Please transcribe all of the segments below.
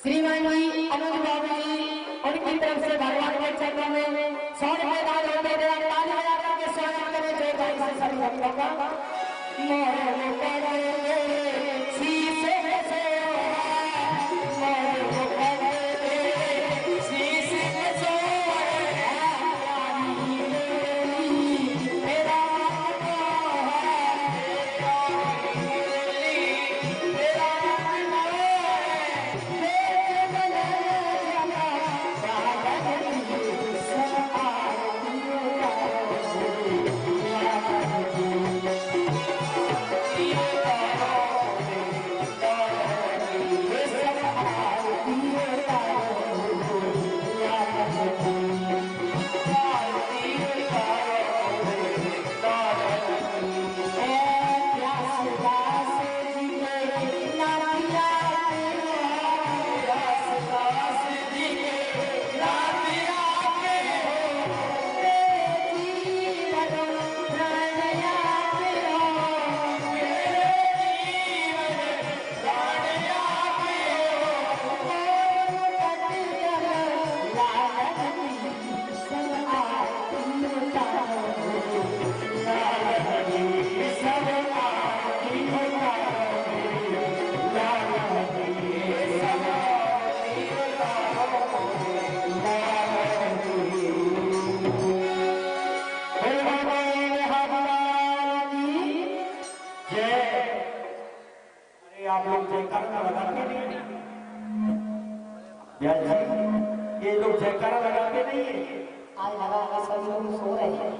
श्रीमान जी अनुज बाबू जी उनकी तरफ से भगवान के चरणों में 100 रुपए दान होते हैं। ताली बजा करके स्वागत करें जोरदार से सभी भक्तों का। मोर करे शीशे से मोर करे शीशे से मेरा आप लोग जयकारा लगाते नहीं, ये लोग जयकारा लगाते नहीं है। आज लगा सब लोग सो रहे हैं।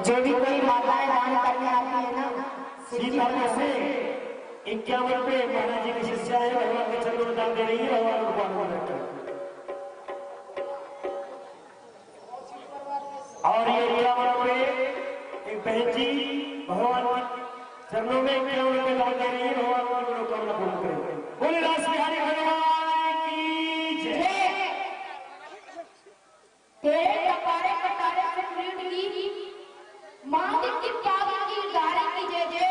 जो भी कोई माताएं दान करने आती है ना, सीता से 51 रुपए महाराज जी की शिष्या है, भगवान के चरणों में दान दे रही है। भगवान को और ये 51 रुपए एक बहन जी भगवान के चरणों में 51 रुपए दान दे रही है। भगवान की मनोकामना पूर्ण करे। बोले रास बिहारी भगवान की जय। तेरे कपारे कटारे से मृग की मांग की पागल की गाड़ी की जय जय।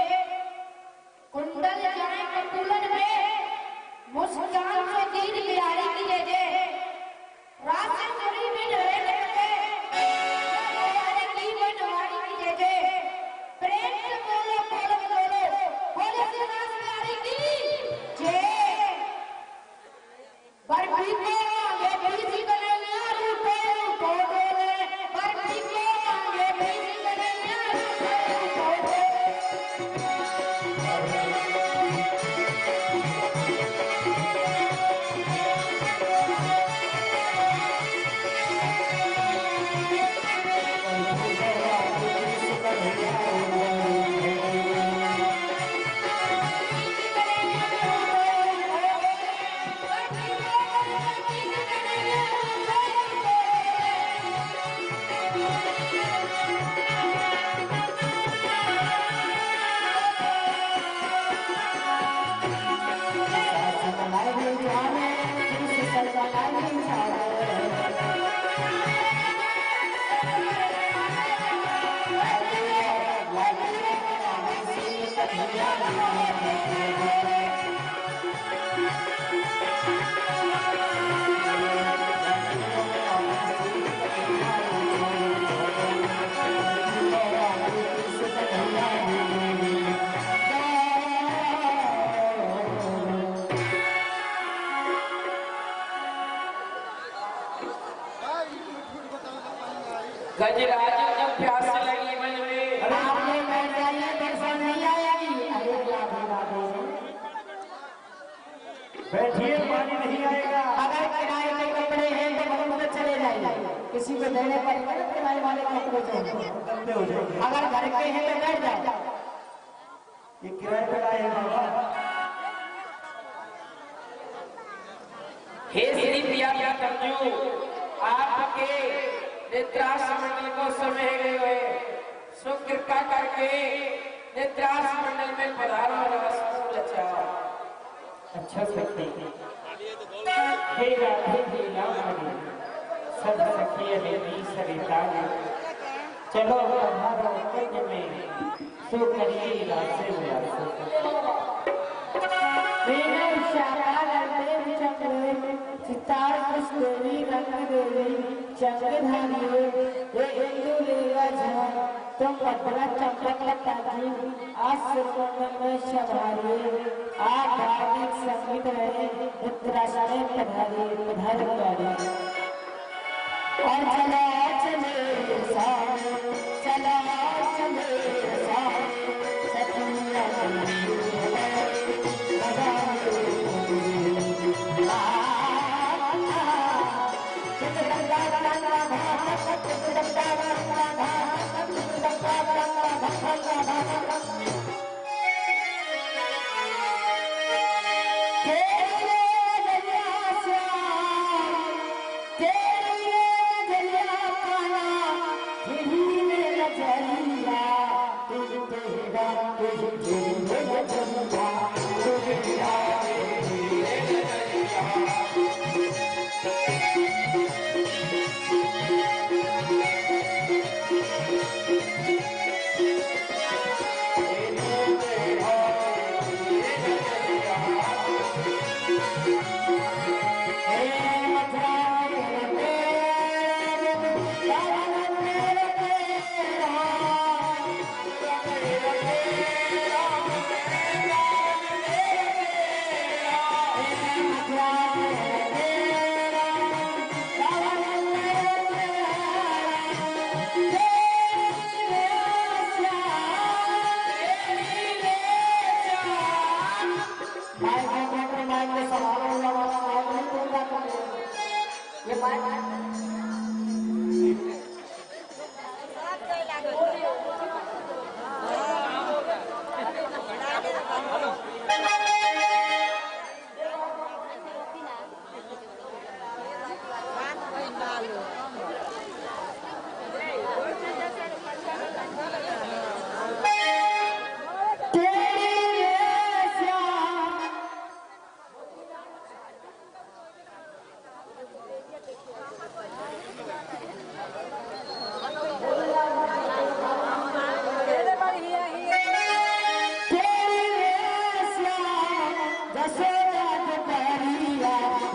कुंडल जाए कपूलन में मुस्कान से दीद बिहारी की जय जय। राशि चोरी में डरे लगते की बनवारी की जय जय। प्रेम से बोलो बोलो बोलो बोले से रास बिहारी की जय। बर्फी को आगे बीसी कन्हैया रूपे रूपो डोले। बर्फी को आगे बीसी कन्हैया रूपे रूपो डोले। गजराज जब प्यास लगी मन में आपने बैठ जाइए, दर्शन नहीं आएगी। अरे बैठिए, पानी नहीं आएगा। अगर किराए के कपड़े हैं तो बहुत में चले जाइए। किसी को देने पड़ेगा ना किराए वाले कपड़े गंदे हो जाएंगे। अगर घर के हैं तो बैठ जाए। ये किराए पे आए बाबा। हे श्री प्रिया तंजू नेत्रास मंडल को समय गए सो कृपा करके नेत्रास मंडल में पधारो रचा। अच्छा सखी हे राधे हे लावणी सब सखी अलेनी सरिता चलो पधारो कुंज में सो करिए रासे उल्लास। मेरे शाला देव चंद्र सितार कृष्णदेवी रंगदेवी चंद्रधारी हे इंदुलेगा झम तुम पत्रा चंपक लताजी आश्रम में शबारी आप धार्मिक संगीत रहे उत्तराशय पधारी और चले सारे सखिया